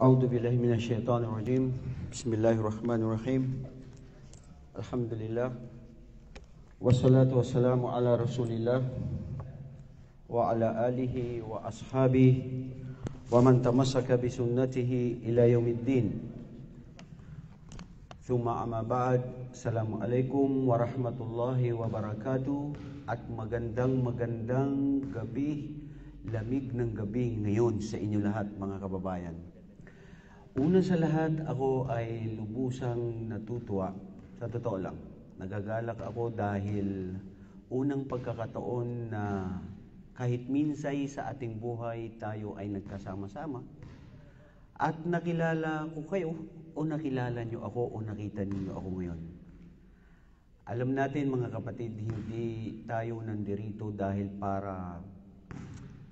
A'udzu billahi minasyaitonir rajim. Bismillahirrahmanirrahim. Alhamdulillah. Wassalatu wassalamu ala Rasulillah wa ala alihi wa ashabihi wa man tamassaka bi sunnatihi ila yaumiddin. Thumma amma ba'd. Assalamualaikum warahmatullahi wabarakatuh. At magandang gabi, lamig ng gabi ngayon sa inyo lahat mga kababayan. Una sa lahat, ako ay lubusang natutuwa. Sa totoo lang, nagagalak ako dahil unang pagkakataon na kahit minsay sa ating buhay tayo ay nagkasama-sama at nakilala ko kayo o nakilala nyo ako o nakita ninyo ako ngayon. Alam natin mga kapatid, hindi tayo nandirito dahil para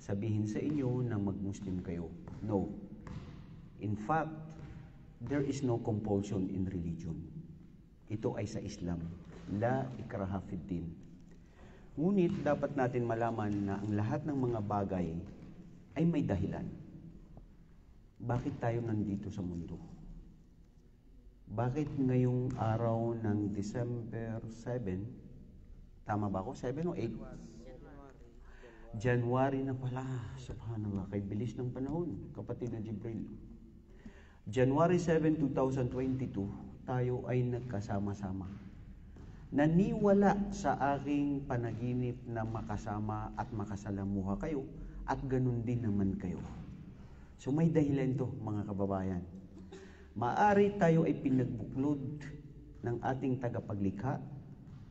sabihin sa inyo na mag-Muslim kayo. No. In fact, there is no compulsion in religion. Ito ay sa Islam. La ikraha fid din. Ngunit dapat natin malaman na ang lahat ng mga bagay ay may dahilan. Bakit tayo nandito sa mundo? Bakit ngayong araw ng December 7, tama ba ako? 7 o 8? January na pala. Subhanallah, kay bilis ng panahon, kapatid na Jibril. January 7, 2022, tayo ay nagkasama-sama. Naniwala sa aking panaginip na makasama at makasalamuha kayo at ganun din naman kayo. So may dahilan to mga kababayan. Maari tayo ay pinagbuklod ng ating tagapaglikha,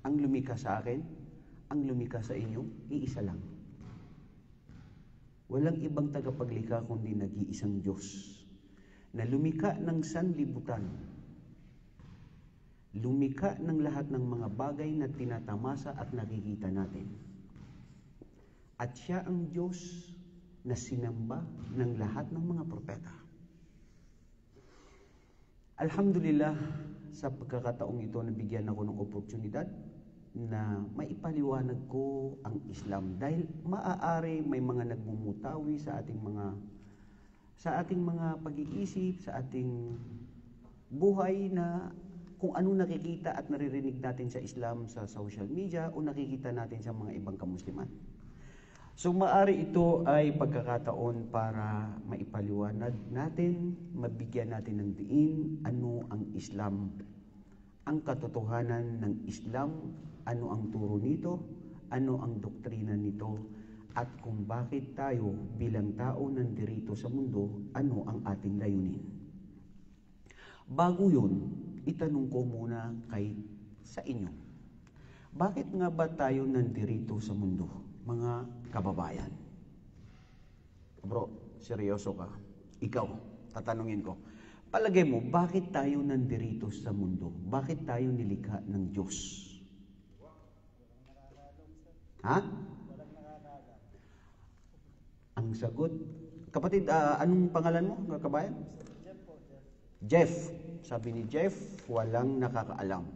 ang lumikha sa akin, ang lumikha sa inyo, iisa lang. Walang ibang tagapaglikha kundi nag-iisang Diyos na lumikha ng sanlibutan, lumikha ng lahat ng mga bagay na tinatamasa at nakikita natin. At siya ang Diyos na sinamba ng lahat ng mga propeta. Alhamdulillah, sa pagkakataong ito nabigyan ako ng oportunidad na maipaliwanag ko ang Islam dahil maaari may mga nagmumutawi sa ating mga pag-iisip, sa ating buhay na kung ano nakikita at naririnig natin sa Islam sa social media o nakikita natin sa mga ibang kamusliman. So maaari ito ay pagkakataon para maipaliwanag natin, mabigyan natin ng diin ano ang Islam, ang katotohanan ng Islam, ano ang turo nito, ano ang doktrina nito, at kung bakit tayo bilang tao nandirito sa mundo, ano ang ating layunin. Bago yun, itanong ko muna sa inyo. Bakit nga ba tayo nandirito sa mundo, mga kababayan? Bro, seryoso ka? Ikaw, tatanungin ko. Palagay mo, bakit tayo nandirito sa mundo? Bakit tayo nilikha ng Diyos? Ha? Ang sagot, kapatid, anong pangalan mo, mga kabayan? Jeff. Sabi ni Jeff, walang nakakaalam.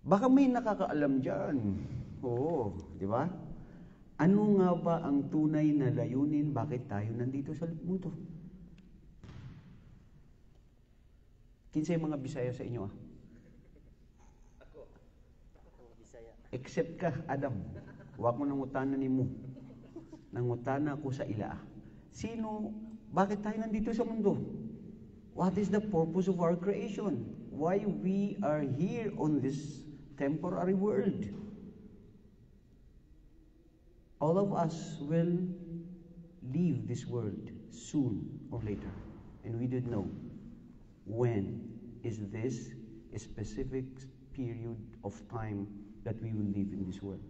Baka may nakakaalam dyan. Oo, di ba? Ano nga ba ang tunay na layunin? Bakit tayo nandito sa mundo? Kinsay mga Bisaya sa inyo? Ako Bisaya. Except ka, Adam. Huwag mo nangutanan ni mo. Nangutana ako sa ila. Sino? Bakit tayo nandito sa mundo? What is the purpose of our creation? Why we are here on this temporary world? All of us will leave this world soon or later. And we don't know when is this a specific period of time that we will live in this world.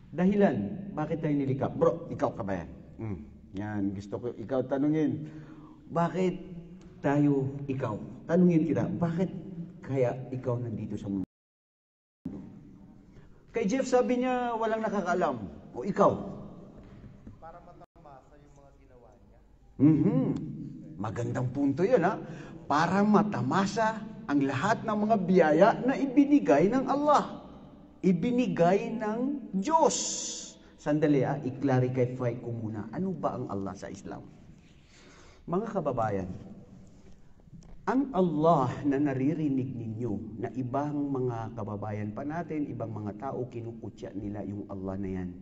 Dahilan, bakit tayo nilikha? Bro, ikaw kabayan. Yan, gusto ko ikaw tanungin. Bakit tayo ikaw? Tanungin kita, bakit kaya ikaw nandito sa mundo? Kay Jeff sabi niya, walang nakakaalam. O ikaw? Para matamasa yung mga ginawa niya. Magandang punto yun, ha? Para matamasa ang lahat ng mga biyaya na ibinigay ng Allah. Ibinigay ng Diyos. Sandali, i-clarify ko muna. Ano ba ang Allah sa Islam? Mga kababayan, ang Allah na naririnig ninyo na ibang mga kababayan pa natin, ibang mga tao, kinukutya nila yung Allah na yan.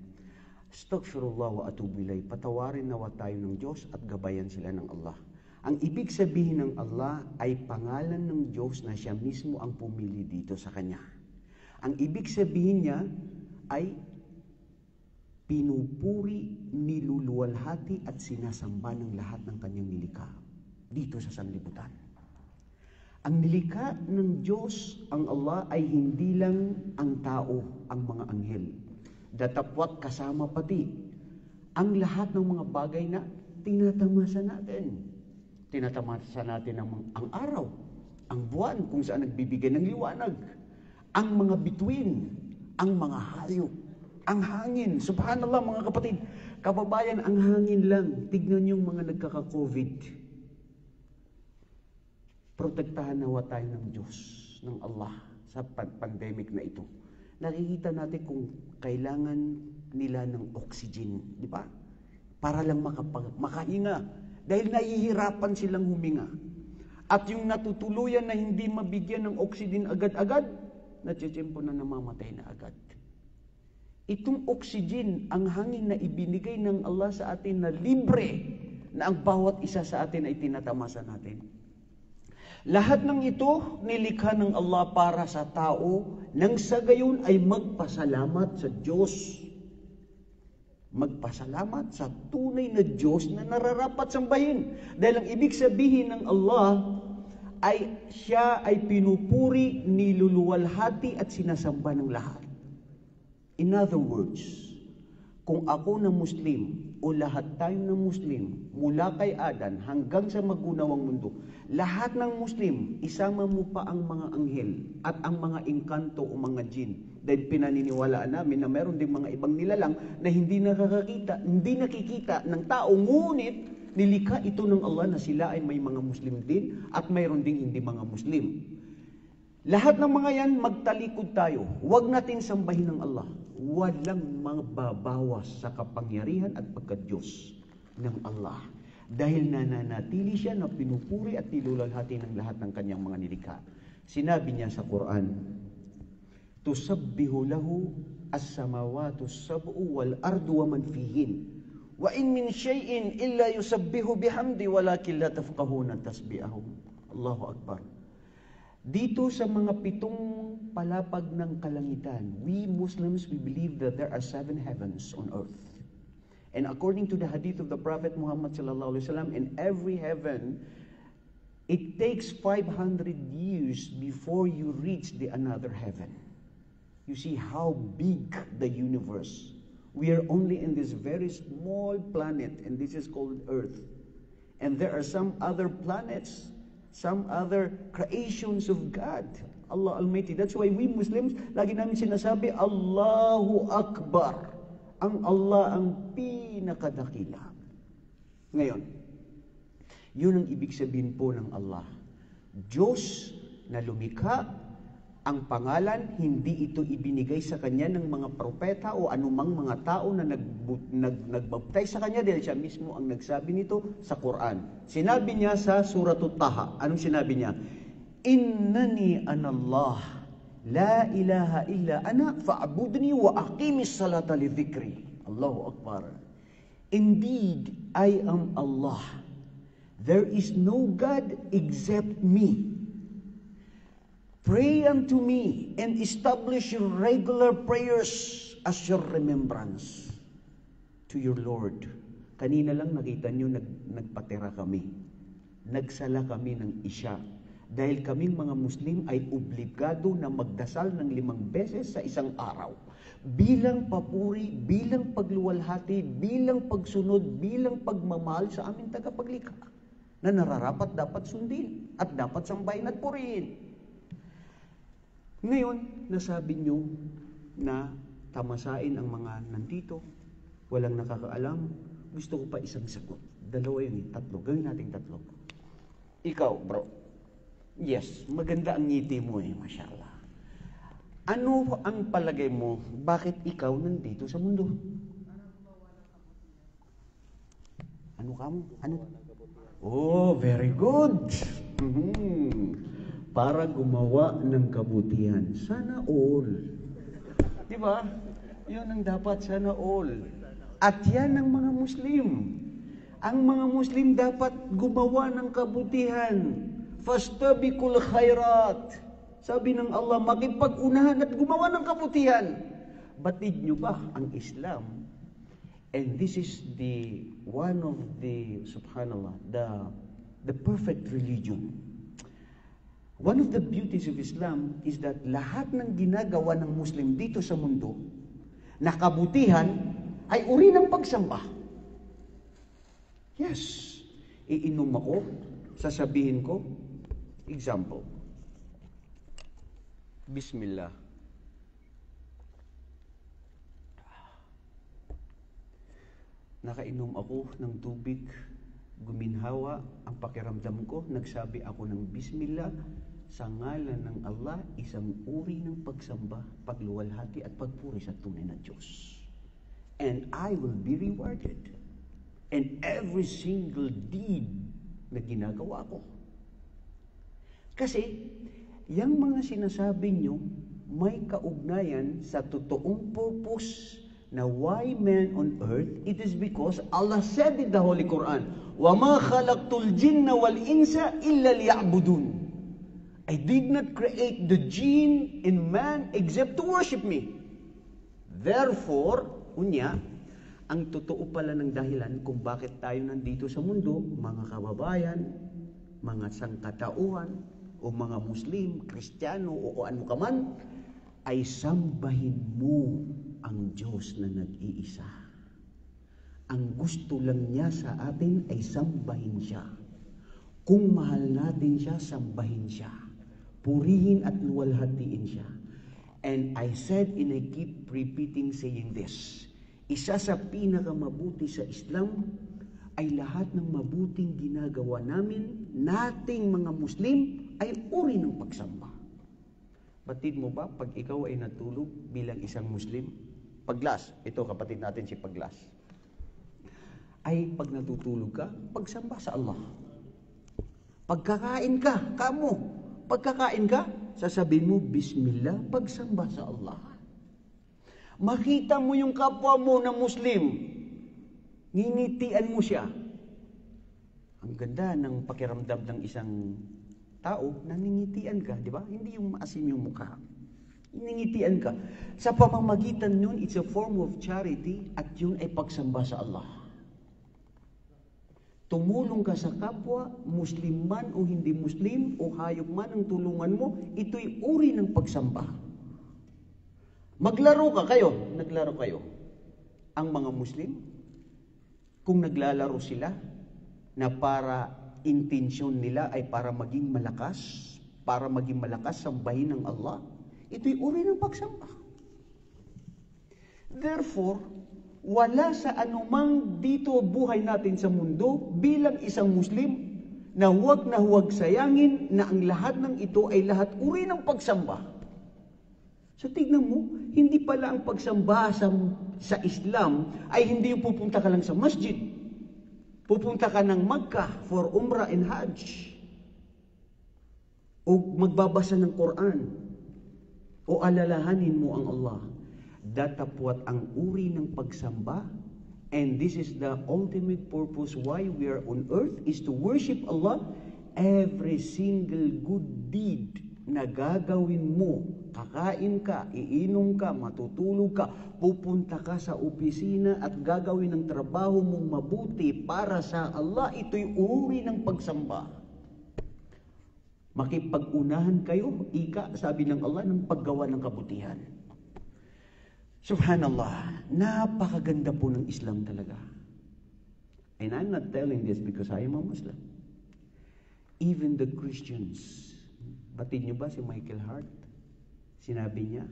Astaghfirullah wa atubu ilay. Patawarin nawa tayo ng Diyos at gabayan sila ng Allah. Ang ibig sabihin ng Allah ay pangalan ng Diyos na siya mismo ang pumili dito sa Kanya. Ang ibig sabihin niya ay pinupuri, niluluwalhati at sinasamba ng lahat ng Kanyang nilikha dito sa sanlibutan. Ang nilikha ng Diyos, ang Allah, ay hindi lang ang tao, ang mga anghel. Datapwat kasama pati ang lahat ng mga bagay na tinatamasa natin. Tinatamasa natin ang araw, ang buwan kung saan nagbibigay ng liwanag, ang mga bituin, ang mga hayop, ang hangin. Subhanallah mga kapatid, kababayan, ang hangin lang. Tignan yung mga nagkaka-COVID. Protektahan nawa tayo ng Diyos, ng Allah sa pandemic na ito. Nakikita natin kung kailangan nila ng oxygen, di ba? Para lang makahinga. Dahil nahihirapan silang huminga. At yung natutuluyan na hindi mabigyan ng oxygen agad-agad, natsitsimpo na namamatay na agad. Itong oxygen, ang hangin na ibinigay ng Allah sa atin na libre, na ang bawat isa sa atin ay tinatamasa natin. Lahat ng ito nilikha ng Allah para sa tao nang sa gayon ay magpasalamat sa Diyos. Magpasalamat sa tunay na Diyos na nararapat sambahin. Dahil ang ibig sabihin ng Allah ay siya ay pinupuri, niluluwalhati at sinasamba ng lahat. In other words, kung ako na Muslim o lahat tayo na Muslim, mula kay Adan hanggang sa magunawang mundo, lahat ng Muslim, isama mo pa ang mga anghel at ang mga engkanto o mga jin. Dahil pinaniniwalaan namin na meron din mga ibang nilalang na hindi nakikita ng tao, ngunit nilikha ito ng Allah na sila ay may mga Muslim din at mayroon ding hindi mga Muslim. Lahat ng mga yan, magtalikod tayo. Huwag natin sambahin ng Allah. Walang mababawas sa kapangyarihan at pagka-Diyos ng Allah. Dahil nananatili siya na pinupuri at nilulalhati ng lahat ng kanyang mga nilikha. Sinabi niya sa Quran, "Tusabbihu lahu as-samawati as-sab'u wal ardu wa man fihin. Wa in min shay'in illa yusabbihu bihamdi walakin la tafqahuna tasbihahum." Allahu Akbar. Dito sa mga 7 palapag ng kalangitan, we Muslims, we believe that there are 7 heavens on earth. And according to the hadith of the Prophet Muhammad sallallahu alaihi wasallam, in every heaven, it takes 500 years before you reach the another heaven. You see how big the universe. We are only in this very small planet, and this is called Earth. And there are some other planets, some other creations of God, Allah Almighty. That's why we Muslims, lagi namin sinasabi, Allahu Akbar. Ang Allah ang pinakadakila. Ngayon, yun ang ibig sabihin po ng Allah. Diyos na lumikha, ang pangalan, hindi ito ibinigay sa Kanya ng mga propeta o anumang mga tao na nagbabtay sa Kanya dahil siya mismo ang nagsabi nito sa Quran. Sinabi niya sa Suratul Taha. Anong sinabi niya? Innani anallah, la ilaha illa ana fa'budni wa aqimis salata li dhikri. Allahu Akbar. Indeed, I am Allah. There is no God except me. Pray unto me and establish your regular prayers as your remembrance to your Lord. Kanina lang nakita nyo, nagpatira kami. Nagsala kami ng Isya. Dahil kaming mga Muslim ay obligado na magdasal ng 5 beses sa isang araw. Bilang papuri, bilang pagluwalhati, bilang pagsunod, bilang pagmamahal sa aming tagapaglikha. Na nararapat dapat sundin at dapat sambahin at purihin. Ngayon, nasabi nyo na tamasain ang mga nandito, walang nakakaalam. Gusto ko pa isang sagot. 2 yun, 3. Gawin natin 3. Ikaw, bro. Yes, maganda ang ngiti mo mashallah. Ano ang palagay mo, bakit ikaw nandito sa mundo? Ano ka mo? Ano? Oh, very good. Para gumawa ng kabutihan. Sana all. Di ba? Yun ang dapat, sana all. At yan ang mga Muslim. Ang mga Muslim dapat gumawa ng kabutihan. Fastabiqul khairat. Sabi ng Allah, makipag-unahan at gumawa ng kabutihan. Batid nyo ba ang Islam? And this is the one of the, subhanallah, the perfect religion. One of the beauties of Islam is that lahat ng ginagawa ng Muslim dito sa mundo, na kabutihan, ay uri ng pagsamba. Yes. Iinom ako, sasabihin ko, example, Bismillah. Nakainom ako ng tubig, guminhawa ang pakiramdam ko, nagsabi ako ng Bismillah, sa ngalan ng Allah, isang uri ng pagsamba, pagluwalhati at pagpuri sa tunay na Diyos. And I will be rewarded. And every single deed na ginagawa ko. Kasi, yung mga sinasabi nyo, may kaugnayan sa totoong purpose na why man on earth, it is because Allah said in the Holy Quran, وَمَا خَلَقْتُ الْجِنَّ وَالْإِنسَ إِلَّا لِيَعْبُدُونَ. I did not create the jinn and man except to worship me. Therefore, unya, ang totoo pala ng dahilan kung bakit tayo nandito sa mundo, mga kababayan, mga sangkatauhan, o mga Muslim, Kristiyano, o ano ka man, ay sambahin mo ang Diyos na nag-iisa. Ang gusto lang niya sa atin ay sambahin siya. Kung mahal natin siya, sambahin siya. Purihin at luwalhatiin siya. And I said, and I keep repeating saying this, isa sa pinakamabuti sa Islam ay lahat ng mabuting ginagawa nating mga Muslim, ay uri ng pagsamba. Batid mo ba, pag ikaw ay natulog bilang isang Muslim, Paglas, ito kapatid natin si Paglas, ay pag natutulog ka, pagsamba sa Allah. Pagkakain ka, pagkakain ka, sasabihin mo, Bismillah, pagsamba sa Allah. Makita mo yung kapwa mo na Muslim, ngingitian mo siya. Ang ganda ng pakiramdam ng isang tao, naningitian ka, di ba? Hindi yung maasim yung mukha. Ningitian ka. Sa pamamagitan nun, it's a form of charity at yun ay pagsamba sa Allah. Tumulong ka sa kapwa, Muslim man o hindi Muslim, o hayop man ang tulungan mo, ito'y uri ng pagsamba. Naglaro kayo. Ang mga Muslim, kung naglalaro sila, na para intensyon nila ay para maging malakas, sambahin ng Allah, ito'y uri ng pagsamba. Therefore, wala sa anumang dito buhay natin sa mundo bilang isang Muslim na huwag sayangin na ang lahat ng ito ay lahat uri ng pagsamba. So tignan mo, hindi pala ang pagsamba sa Islam ay hindi yung pupunta ka lang sa masjid. Pupunta ka ng Makkah for Umrah and Hajj. O magbabasa ng Quran. O alalahanin mo ang Allah. Datapwat ang uri ng pagsamba. And this is the ultimate purpose why we are on earth is to worship Allah. Every single good deed na gagawin mo, kakain ka, iinom ka, matutulog ka, pupunta ka sa opisina at gagawin ang trabaho mong mabuti para sa Allah, ito'y uri ng pagsamba. Makipag-unahan kayo, sabi ng Allah, ng paggawa ng kabutihan. Subhanallah, napakaganda po ng Islam talaga. And I'm not telling this because I am a Muslim. Even the Christians, batid niyo ba si Michael Hart? Sinabi niya,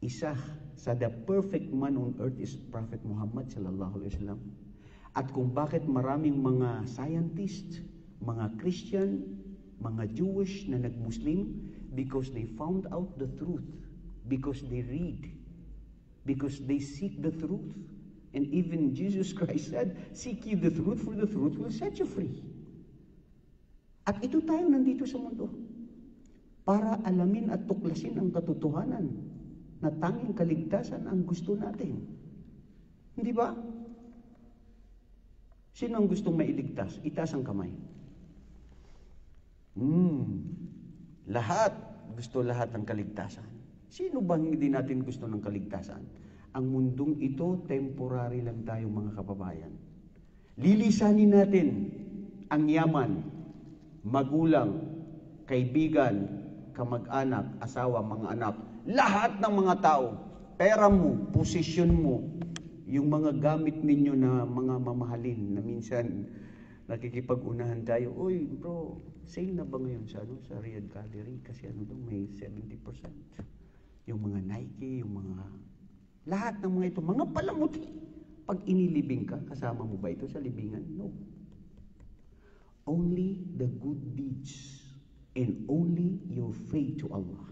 isa sa the perfect man on earth is Prophet Muhammad sallallahu alaihi wasallam. At kung bakit maraming mga scientists, mga Christian, mga Jewish na nag-Muslim, because they found out the truth, because they read, because they seek the truth, And even Jesus Christ said, seek ye the truth, for the truth will set you free. At ito tayo nandito sa mundo para alamin at tuklasin ang katotohanan na tanging kaligtasan ang gusto natin. Hindi ba? Sino ang gustong mailigtas? Itaas ang kamay. Lahat. Gusto lahat ng kaligtasan. Sino bang hindi natin gusto ng kaligtasan? Ang mundong ito, temporary lang tayo mga kababayan. Lilisanin natin ang yaman, magulang, kaibigan, kamag-anak, asawa, mga anak, lahat ng mga tao, pera mo, posisyon mo, yung mga gamit ninyo na mga mamahalin na minsan nakikipag-unahan tayo, uy bro, sale na ba ngayon sa Riyadh Gallery? Kasi may 70%. Yung mga Nike, yung mga lahat ng mga ito, mga palamuti. Pag inilibing ka, kasama mo ba ito sa libingan? No. Only the good deeds and only your faith to Allah.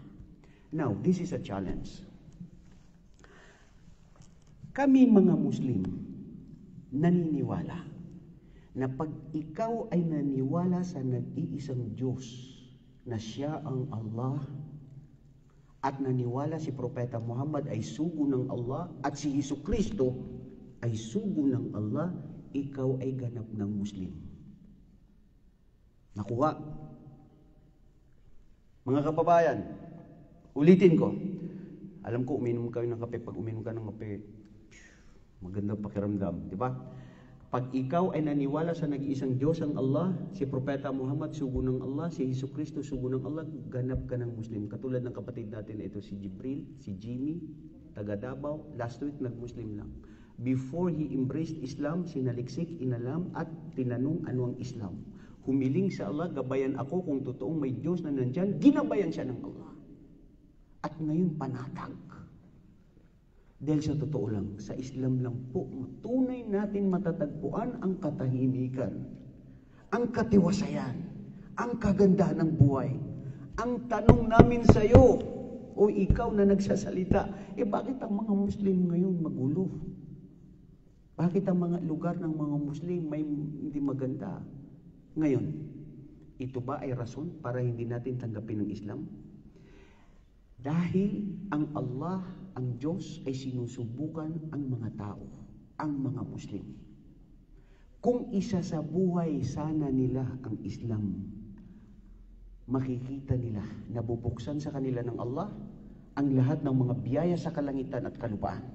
Now, this is a challenge. Kami mga Muslim, naniniwala na pag ikaw ay naniwala sa nag-iisang Diyos, na siya ang Allah, at naniwala si Propeta Muhammad ay sugo ng Allah, at si Jesucristo ay sugo ng Allah, ikaw ay ganap ng Muslim. Nakuha? Mga kababayan, ulitin ko. Alam ko, uminom kayo ng kape. Pag uminom ka ng kape, magandang pakiramdam, di ba? Pag ikaw ay naniwala sa nag-iisang Diyos ang Allah, si Propeta Muhammad, sugo ng Allah, si Jesucristo, sugo ng Allah, ganap ka ng Muslim. Katulad ng kapatid natin, ito si Jibril, si Jimmy, taga Davao, last week nag-Muslim lang. Before he embraced Islam, sinaliksik, inalam, at tinanong ano ang Islam. Humiling sa Allah, gabayan ako kung totoong may Diyos na nandyan, ginabayan siya ng Allah. At ngayon panatag. Dahil sa totoo lang, sa Islam lang po, tunay natin matatagpuan ang katahimikan, ang katiwasayan, ang kagandahan ng buhay. Ang tanong namin sa iyo, o ikaw na nagsasalita, bakit ang mga Muslim ngayon magulo? Bakit ang mga lugar ng mga Muslim may hindi maganda? Ngayon, ito ba ay rason para hindi natin tanggapin ang Islam? Dahil ang Allah, ang Diyos ay sinusubukan ang mga tao, ang mga Muslim. Kung isa sa buhay sana nila ang Islam, makikita nila na bubuksan sa kanila ng Allah ang lahat ng mga biyaya sa kalangitan at kalupaan.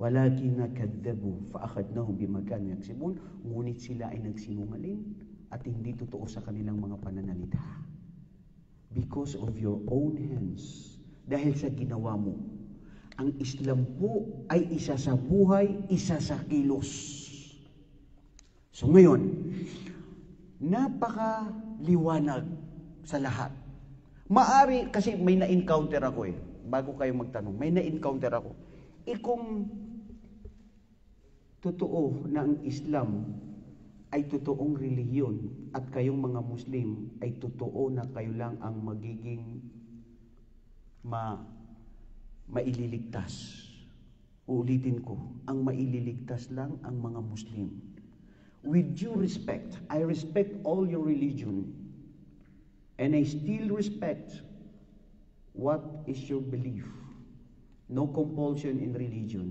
Walakin kadzabu fa akhadnahum bima kanu yaksibun, ngunit sila ay nagsinungaling at hindi totoo sa kanilang mga pananalita. Because of your own hands, dahil sa ginawa mo. Ang Islam po ay isa sa buhay, isa sa kilos. So ngayon, napakaliwanag sa lahat. Maari, kasi may na-encounter ako bago kayo magtanong, may na-encounter ako. Kung totoo na ang Islam ay totoong relihiyon at kayong mga Muslim ay totoo na kayo lang ang magiging maililigtas. Uulitin ko, ang maililigtas lang ang mga Muslim. With due respect, I respect all your religion and I still respect what is your belief. No compulsion in religion.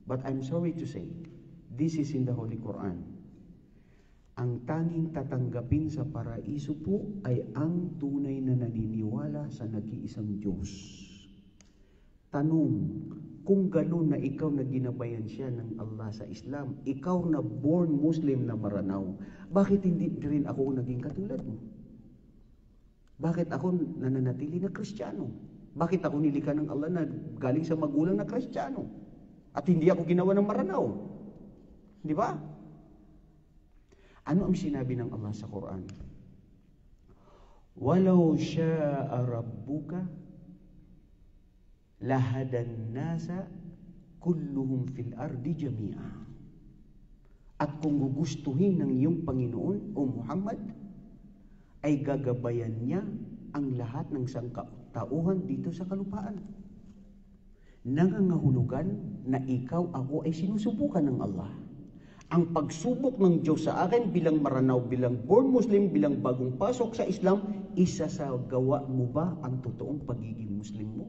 But I'm sorry to say, this is in the Holy Quran. Ang tanging tatanggapin sa paraiso po ay ang tunay na naniniwala sa nag-iisang Diyos. Tanong, kung gano'n na ikaw na ginabayan siya ng Allah sa Islam, ikaw na born Muslim na maranaw, bakit hindi rin ako naging katulad mo? Bakit ako nananatili na Kristiyano? Bakit ako nilikha ng Allah na galing sa magulang na Kristiyano? At hindi ako ginawa ng maranaw? Di ba? Ano ang sinabi ng Allah sa Quran? Walau sya'a rabbuka lahadan nasa kulluhum fil ardi jami'a. At kung gugustuhin ng iyong Panginoon o Muhammad, ay gagabayan niya ang lahat ng sangkatauhan dito sa kalupaan. nangangahulugan na ikaw, ako ay sinusubukan ng Allah. Ang pagsubok ng Diyos sa akin bilang maranaw, bilang born Muslim, bilang bagong pasok sa Islam, isa sa gawa mo ba ang totoong pagiging Muslim mo?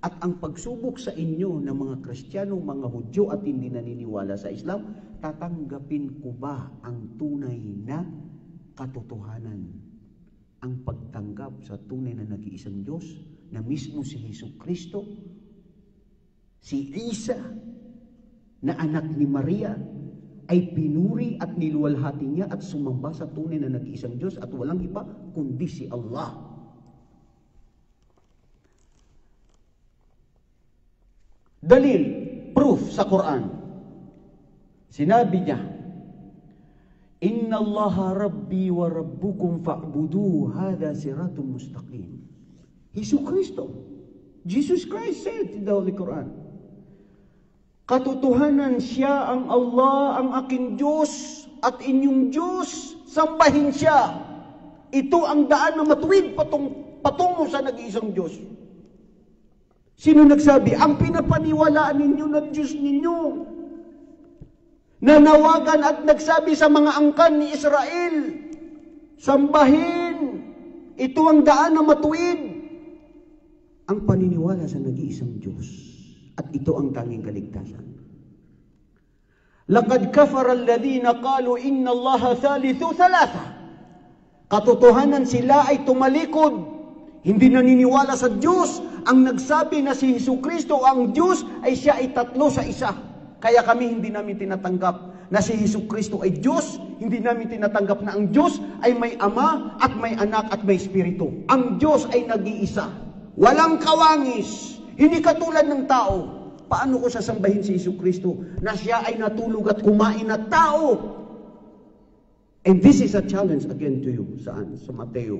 At ang pagsubok sa inyo ng mga Kristiyano, mga Hudyo at hindi naniniwala sa Islam, tatanggapin ko ba ang tunay na katotohanan? Ang pagtanggap sa tunay na nag-iisang Diyos, na mismo si Jesucristo, si Isa, na anak ni Maria, ay pinuri at niluwalhati niya at sumamba sa tunay na nag-iisang Diyos at walang iba kundi si Allah. Dalil, proof sa Quran. Sinabi niya, Inna Allaha Rabbi wa Rabbukum fa'budu, hada siratun mustaqim. Jesucristo, Jesus Christ said in the Holy Quran, katotohanan siya ang Allah, ang aking Diyos at inyong Diyos, sambahin siya. Ito ang daan na matuwid patungo sa nag-iisang Diyos. Sino nagsabi? Ang pinapaniwalaan ninyo na Diyos ninyo. Nanawagan at nagsabi sa mga angkan ni Israel, sambahin, ito ang daan na matuwid. Ang paniniwala sa nag-iisang Diyos. At ito ang tanging kaligtasan. Laqad kafara alladhina qalu inna Allaha thalithu thalatha. Katotohanan sila ay tumalikod. Hindi naniniwala sa Diyos. Ang nagsabi na si Jesucristo ang Diyos ay siya ay tatlo sa isa. Kaya kami hindi namin tinatanggap na si Jesucristo ay Diyos. Hindi namin tinatanggap na ang Diyos ay may Ama at may Anak at may Espiritu. Ang Diyos ay nag-iisa. Walang kawangis. Hindi katulad ng tao. Paano ko sasambahin si Jesucristo na siya ay natulog at kumain na tao? And this is a challenge again to you. Saan? Sa Mateo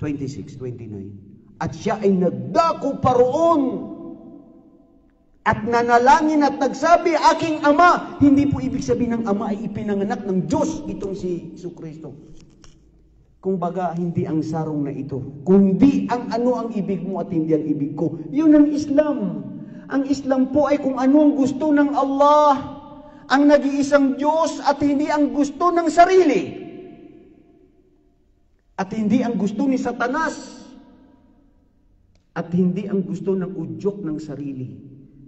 26:29. At siya ay nagdako paroon at nanalangin at nagsabi, aking Ama. Hindi po ibig sabihin ng Ama ay ipinanganak ng Diyos itong si Jesucristo. Kung baga, hindi ang sarong na ito, kundi ang ano ang ibig mo at hindi ang ibig ko. Yun ang Islam. Ang Islam po ay kung ano ang gusto ng Allah, ang nag-iisang Diyos at hindi ang gusto ng sarili. At hindi ang gusto ni Satanas. At hindi ang gusto ng udyok ng sarili.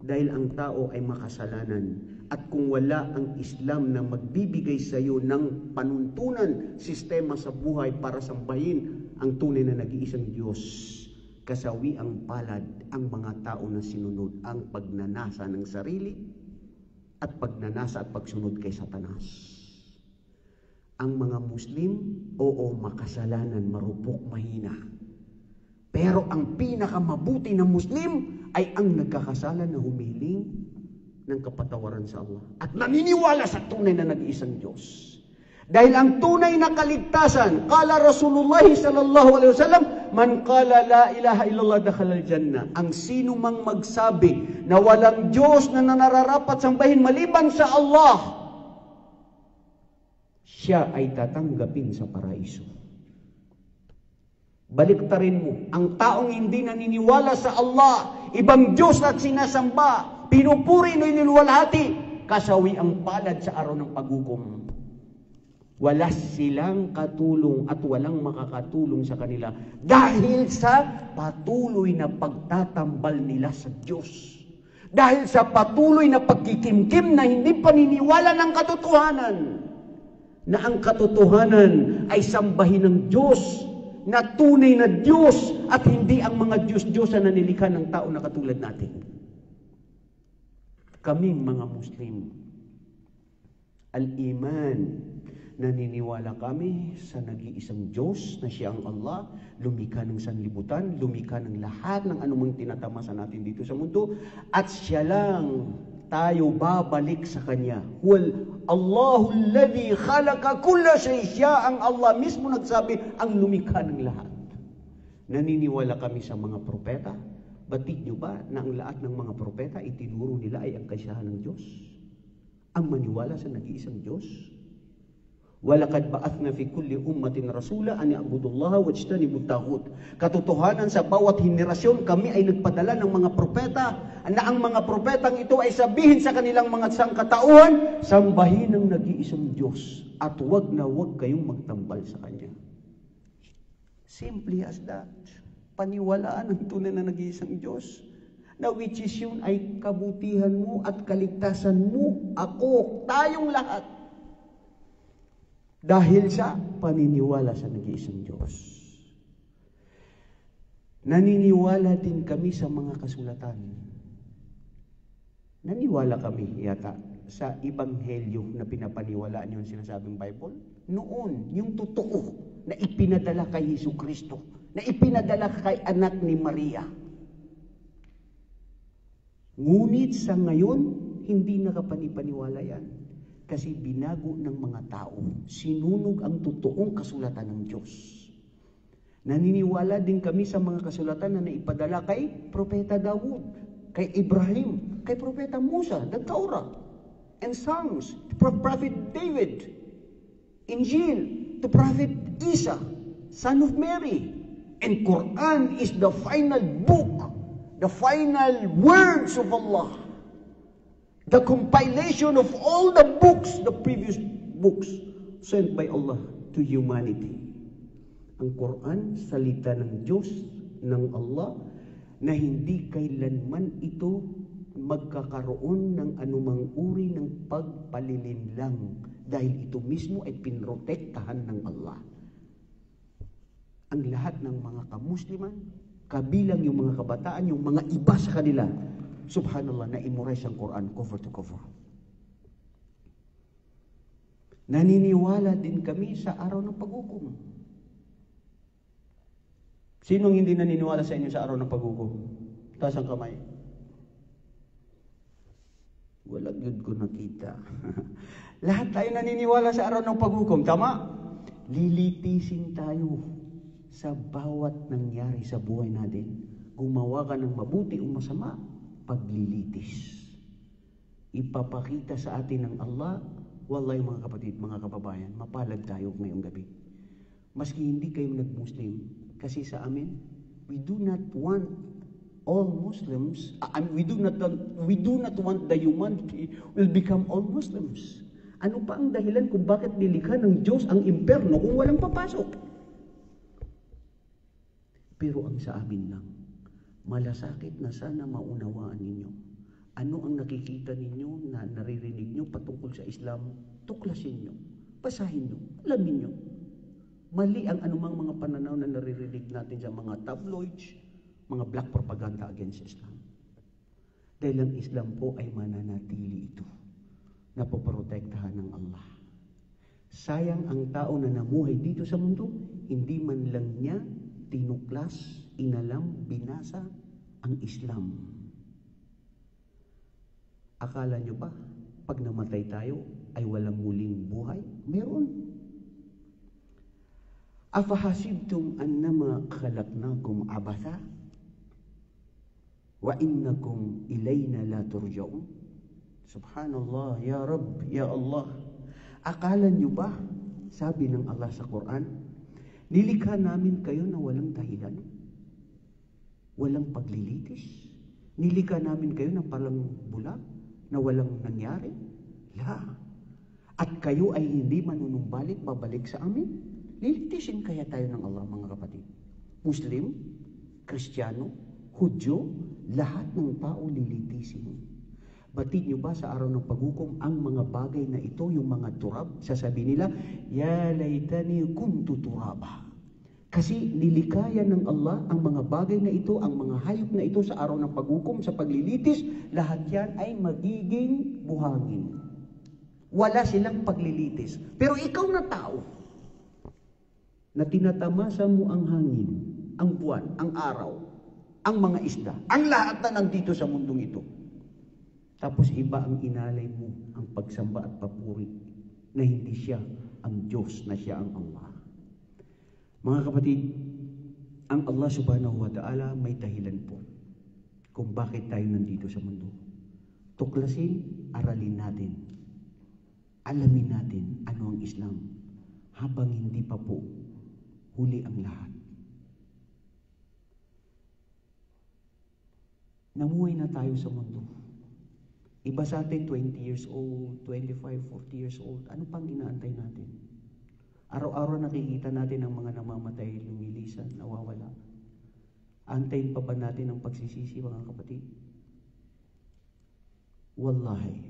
Dahil ang tao ay makasalanan. At kung wala ang Islam na magbibigay sa iyo ng panuntunan, sistema sa buhay para sambahin ang tunay na nag-iisang Diyos, kasawi ang palad ang mga tao na sinunod ang pagnanasa ng sarili at pagnanasa at pagsunod kay Satanas. Ang mga Muslim, oo, makasalanan, marupok, mahina. Pero ang pinakamabuti na Muslim ay ang nagkakasala na humiling ng kapatawaran sa Allah at naniniwala sa tunay na nag-iisang Diyos. Dahil ang tunay na kaligtasan, kala Rasulullah sallallahu alaihi wasallam, man qala la ilaha illallah dakhala al-jannah. Ang sino mang magsabi na walang Diyos na nararapat sambahin maliban sa Allah, siya ay tatanggapin sa paraiso. Baliktarin mo, ang taong hindi naniniwala sa Allah, ibang Diyos at sinasamba, pinupuri na iniluwalhati, kasawi ang palad sa araw ng paghukom. Wala silang katulong at walang makakatulong sa kanila dahil sa patuloy na pagtatambal nila sa Diyos. Dahil sa patuloy na pagkikimkim na hindi paniniwala ng katotohanan. Na ang katotohanan ay sambahin ng Diyos, na tunay na Diyos at hindi ang mga Diyos-Diyosan na nilikha ng tao na katulad natin. Kaming mga Muslim, al-iman, naniniwala kami sa nag-iisang Diyos na siya ang Allah, lumikha ng sanlibutan, lumikha ng lahat ng anumang tinatamasa natin dito sa mundo, at siya lang tayo babalik sa Kanya. Allahu alladhi khalaqa kulla shay. Siya ang Allah mismo nagsabi ang lumikha ng lahat. Naniniwala kami sa mga propeta. Batid nyo ba na ang lahat ng mga propeta itinuro nila ay ang kasiyahan ng Diyos? Ang maniwala sa nag-iisang Diyos? Walaqad ba'athna fi kulli ummatin rasula an ya'budullaha wajtanibut taghut. Katotohanan sa bawat henerasyon kami ay nagpadala ng mga propeta na ang mga propetang ito ay sabihin sa kanilang mga sangkatauhan, sambahin ang nag-iisang Diyos at wag na wag kayong magtambal sa Kanya. Simply as that. Paniwalaan ang tunay na nag-iisang Diyos. Na which is yun ay kabutihan mo at kaligtasan mo, ako, tayong lahat. Dahil sa paniniwala sa nag-iisang Diyos. Naniniwala din kami sa mga kasulatan. Naniwala kami yata sa ebanghelyo na pinapaniwalaan yung sinasabing Bible. Noon, yung totoo na ipinadala kay Jesucristo, na ipinadala kay anak ni Maria. Ngunit sa ngayon, hindi nakapanipaniwala yan. Kasi binago ng mga tao, sinunog ang totoong kasulatan ng Diyos. Naniniwala din kami sa mga kasulatan na naipadala kay Propeta Daud, kay Ibrahim, kay Propeta Musa, the Torah, and Psalms, Prophet David, Injil, the Prophet Isa, son of Mary, and Quran is the final book, the final words of Allah. The compilation of all the books, the previous books sent by Allah to humanity. Ang Quran, salita ng Diyos, ng Allah, na hindi kailanman ito magkakaroon ng anumang uri ng pagpalilinlang dahil ito mismo ay pinrotektahan ng Allah. Ang lahat ng mga kamusliman, kabilang yung mga kabataan, yung mga iba sa kanila, subhanallah, na-memorize ang Quran cover to cover. Naniniwala din kami sa araw ng paghukom. Sinong hindi naniniwala sa inyo sa araw ng paghukom? Taas ang kamay. Wala good ko nakita. Lahat tayo naniniwala sa araw ng paghukom. Tama? Lilitisin tayo sa bawat nangyari sa buhay natin. Gumawa ka ng mabuti o masama, paglilitis. Ipapakita sa atin ng Allah, wallahi mga kapatid, mga kababayan, mapalad tayo ngayong gabi. Maski hindi kayo nag-Muslim, kasi sa amin, we do not want all Muslims, we do not want the humanity will become all Muslims. Ano pa ang dahilan kung bakit nilikha ng Diyos ang impyerno kung walang papasok? Pero ang sa amin lang, malasakit na sana maunawaan ninyo. Ano ang nakikita ninyo na naririnig nyo patungkol sa Islam? Tuklasin nyo, basahin nyo, alamin nyo. Mali ang anumang mga pananaw na naririnig natin sa mga tabloids, mga black propaganda against Islam. Dahil ang Islam po ay mananatili ito, napoprotektahan ng Allah. Sayang ang tao na namuhay dito sa mundo, hindi man lang niya tinuklas, inalam, binasa ang Islam. Akala nyo ba, pag namatay tayo, ay walang muling buhay? Meron. Afahasibtum annama khalaqnakum abatha wa innakum ilayna la turja'un. Subhanallah, ya Rabb, ya Allah. Akala nyo ba, sabi ng Allah sa Quran, nilikha namin kayo na walang dahilan, walang paglilitis. Nilikha namin kayo na palang bulag, na walang nangyari. La. At kayo ay hindi manunumbalik, babalik sa amin. Lilitisin kaya tayo ng Allah, mga kapatid. Muslim, Kristiyano, Hudyo, lahat ng tao lilitisin. Batid nyo ba sa araw ng paghukom ang mga bagay na ito, yung mga turab? Sasabihin nila, ya laytani kuntu turaba. Kasi nilikaya ng Allah ang mga bagay na ito, ang mga hayop na ito sa araw ng paghukom, sa paglilitis, lahat yan ay magiging buhangin. Wala silang paglilitis. Pero ikaw na tao, na tinatamasa mo ang hangin, ang buwan, ang araw, ang mga isda, ang lahat na nandito sa mundong ito. Tapos iba ang inalay mo, ang pagsamba at papuri, na hindi siya ang Diyos, na siya ang Allah. Mga kapatid, ang Allah subhanahu wa ta'ala may dahilan po kung bakit tayo nandito sa mundo. Tuklasin, aralin natin. Alamin natin ano ang Islam. habang hindi pa po huli ang lahat. Namuhay na tayo sa mundo. Iba sa atin, 20 years old, 25, 40 years old. Ano pang inaantay natin? Araw-araw nakikita natin ang mga namamatay, lumilisan, nawawala. Antayin pa ba natin ang pagsisisi, mga kapatid? Wallahi,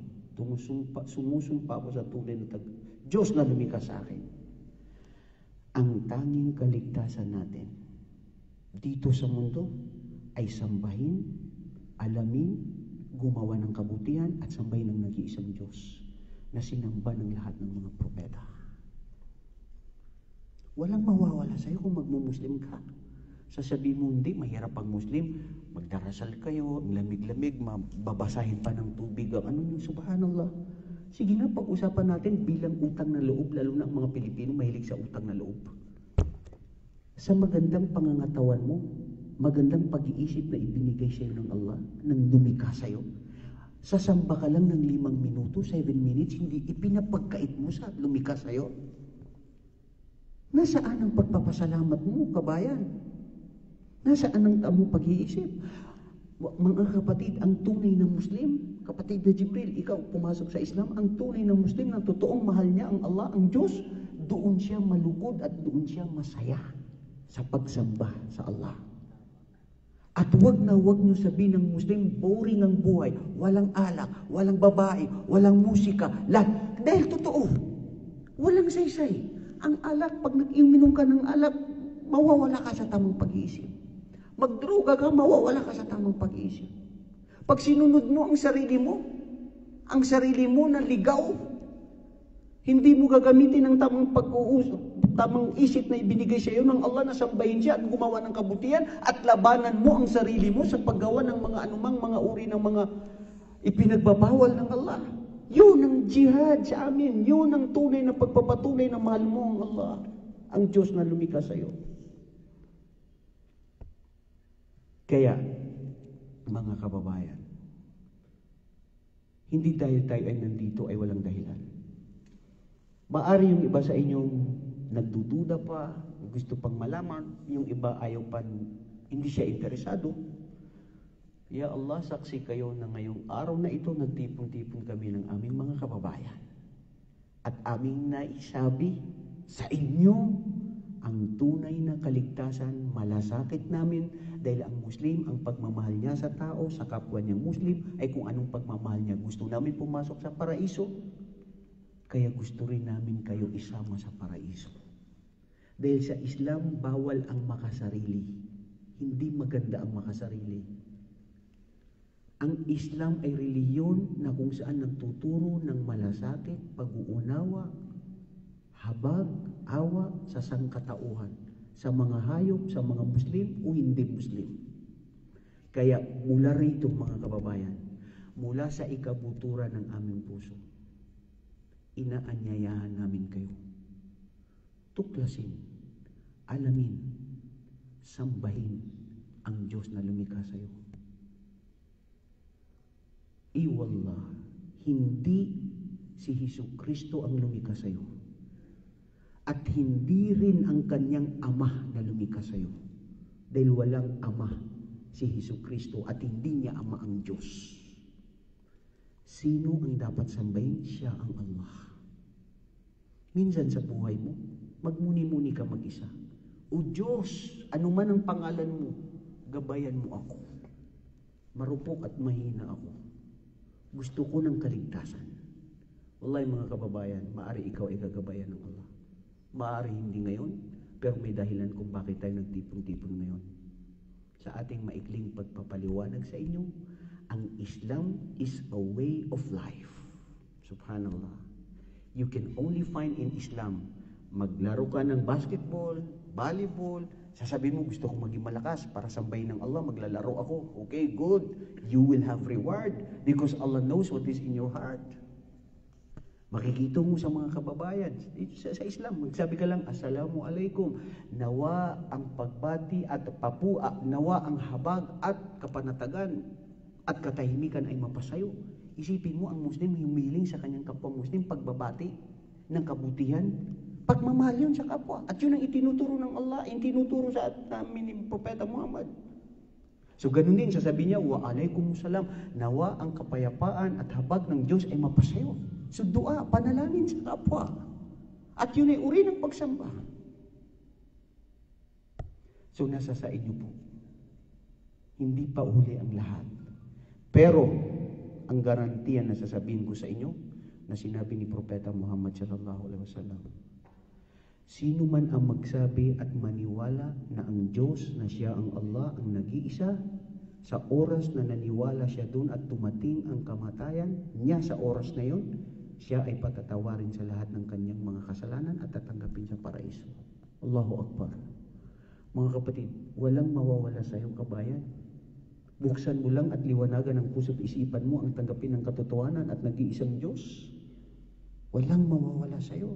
sumusumpa ako sa tunay na Diyos na lumikha sa akin. Ang tanging kaligtasan natin dito sa mundo ay sambahin, alamin, gumawa ng kabutihan at sambahin ng nag-iisang Diyos na sinamba ng lahat ng mga propeta. Walang mawawala sa'yo kung magmumuslim ka. Sasabihin mo, hindi, mahirap pag Muslim, magdarasal kayo, ang lamig-lamig, babasahin pa ng tubig, ano yung subhanallah. Sige na, pag-usapan natin bilang utang na loob, lalo na ang mga Pilipino mahilig sa utang na loob. Sa magandang pangangatawan mo, magandang pag-iisip na ibinigay sa'yo ng Allah, nang lumikha sa'yo. Sasamba ka lang ng 5 minuto, 7 minutes, hindi ipinapagkait mo sa lumikha sa'yo. Nasaan ang pagpapasalamat mo, kabayan? Nasaan ang tamang pag-iisip? Mga kapatid, ang tunay na Muslim, kapatid na Jibril, ikaw pumasok sa Islam, ang tunay na Muslim na totoong mahal niya ang Allah, ang Diyos, doon siya malugod at doon siya masaya sa pagsamba sa Allah. At wag niyo sabihin ng Muslim, boring ang buhay, walang alak, walang babae, walang musika, lahat. Dahil totoo, walang saysay. Ang alak, pag nag-iuminom ka ng alak, mawawala ka sa tamang pag-iisip. Magdruga ka, mawawala ka sa tamang pag-iisip. Pag sinunod mo ang sarili mo na ligaw, hindi mo gagamitin ang tamang pag-uusap, tamang isip na ibinigay sa iyo ng Allah na sambahin siya at gumawa ng kabutihan at labanan mo ang sarili mo sa paggawa ng mga anumang mga uri ng mga ipinagbabawal ng Allah. Yun ang jihad sa amin. Yun ang tunay na pagpapatunay na mahal mo ang Allah, ang Diyos na lumikha sa iyo. Kaya, mga kababayan, hindi dahil tayo ay nandito ay walang dahilan. Maari yung iba sa inyong nagdududa pa, gusto pang malaman, yung iba ayaw pa, hindi siya interesado. Ya Allah, saksi kayo na ngayong araw na ito, nagtipon-tipon kami ng aming mga kababayan. At aming naisabi sa inyo ang tunay na kaligtasan, malasakit namin dahil ang Muslim, ang pagmamahal niya sa tao, sa kapwa niyang Muslim, ay kung anong pagmamahal niya. Gusto namin pumasok sa paraiso, kaya gusto rin namin kayo isama sa paraiso. Dahil sa Islam, bawal ang makasarili. Hindi maganda ang makasarili. Ang Islam ay reliyon na kung saan nagtuturo ng malasakit, pag-uunawa, habag, awa sa sangkatauhan, sa mga hayop, sa mga Muslim o hindi Muslim. Kaya mula rito mga kababayan, mula sa ikabuturan ng aming puso, inaanyayahan namin kayo. Tuklasin, alamin, sambahin ang Diyos na lumikha sa iyo. Iwallah, hindi si Jesucristo ang lumikha sa iyo. At hindi rin ang kanyang ama na lumikha sa iyo. Dahil walang ama si Jesucristo at hindi niya ama ang Diyos. Sino ang dapat sambahin? Siya ang Allah. Minsan sa buhay mo, magmuni-muni ka mag-isa. O Diyos, ano man ang pangalan mo, gabayan mo ako. Marupok at mahina ako. Gusto ko ng kaligtasan. Wallahi mga kababayan, maari ikaw ay gagabayan ng Allah. Maari hindi ngayon, pero may dahilan kung bakit tayo nagtipon-tipon ngayon. Sa ating maikling pagpapaliwanag sa inyo, ang Islam is a way of life. Subhanallah. You can only find in Islam, maglaro ka ng basketball, volleyball, sasabihin mo, gusto kong maging malakas para sambahin ng Allah, maglalaro ako. Okay, good. You will have reward because Allah knows what is in your heart. Makikita mo sa mga kababayan sa Islam, magsabi ka lang, Assalamualaikum. Nawa ang pagbati at papua, nawa ang habag at kapanatagan at katahimikan ay mapasayo. Isipin mo, ang Muslim humiling sa kanyang kapwa Muslim pagbabati ng kabutihan, Pagmamahal yun sa kapwa. At yun ang itinuturo ng Allah, itinuturo sa amin ni Propeta Muhammad. So ganun din, sasabihin niya, wa alaikumussalam, nawa ang kapayapaan at habag ng Diyos ay mapasayo. So dua, panalangin sa kapwa. At yun ay uri ng pagsamba. So nasa sa inyo po. Hindi pa uli ang lahat. Pero, ang garantiya na sasabihin ko sa inyo, na sinabi ni Propeta Muhammad sallallahu alaihi wasallam, sino man ang magsabi at maniwala na ang Diyos, na siya ang Allah, ang nag-iisa, sa oras na naniwala siya doon at tumating ang kamatayan niya sa oras na yon, siya ay patatawarin sa lahat ng kanyang mga kasalanan at tatanggapin sa paraiso. Allahu Akbar. Mga kapatid, walang mawawala sa iyong kabayan. Buksan mo lang at liwanagan ang puso't isipan mo ang tanggapin ng katotohanan at nag-iisang Diyos. Walang mawawala sa iyo.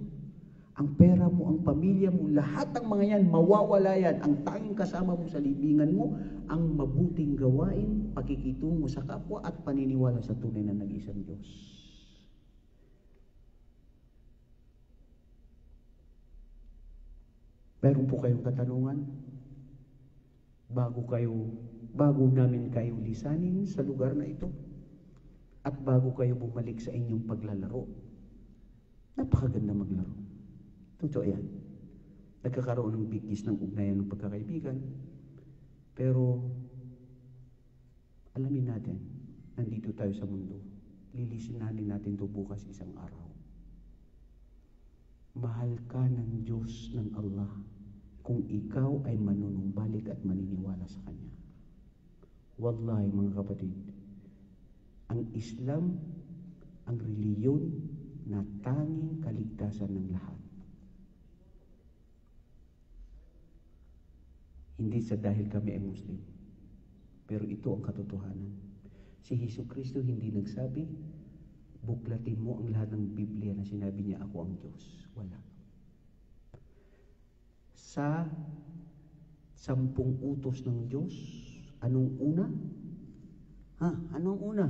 Ang pera mo, ang pamilya mo, lahat ng mga yan, mawawala yan. Ang tanging kasama mo sa libingan mo, ang mabuting gawain, pakikitungo sa kapwa at paniniwala sa tunay na nag-iisang Diyos. Meron po kayong katanungan? Bago namin kayo lisanin sa lugar na ito, at bago kayo bumalik sa inyong paglalaro. Napakaganda maglaro. Totoo yan. Nagkakaroon ng bigkis ng ugnayan ng pagkakaibigan. Pero, alamin natin, nandito tayo sa mundo. Lilisinanin natin ito bukas isang araw. Mahal ka ng Diyos ng Allah kung ikaw ay manunumbalik at maniniwala sa Kanya. Wallahi mga kapatid, ang Islam, ang reliyon na tanging kaligtasan ng lahat. Hindi sa dahil kami ay Muslim, pero ito ang katotohanan. Si Jesucristo hindi nagsabi, buklatin mo ang lahat ng Biblia na sinabi niya, ako ang Diyos. Wala. Sa 10 utos ng Diyos, anong una? Anong una?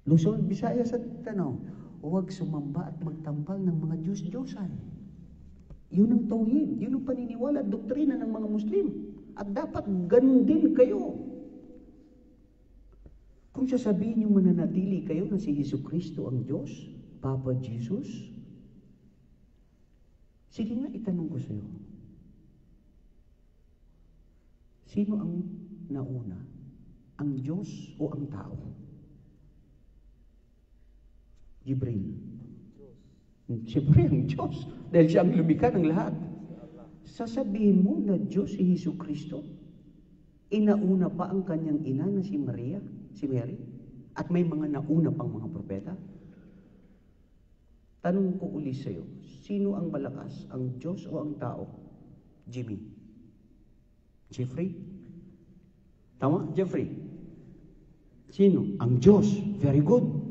Luzon, Visayas at Mindanao, huwag sumamba at magtambal ng mga Diyos-Diyosan. Yun ang tauhid, yun ang paniniwala at doktrina ng mga Muslim. At dapat ganun din kayo. Kung sasabihin niyo mananatili kayo na si Jesucristo ang Diyos, Papa Jesus, sige nga, itanong ko sa iyo. Sino ang nauna? Ang Diyos o ang tao? Jibril. Siyempre ang Diyos. Dahil siya ang lumikha ng lahat. Sasabihin mo na Diyos si Jesucristo? Inauna pa ang kanyang ina na si Maria, si Mary? At may mga nauna pang mga propeta? Tanong ko uli sa iyo, sino ang malakas? Ang Diyos o ang tao? Jimmy? Jeffrey? Tama? Jeffrey? Sino? Ang Diyos. Very good.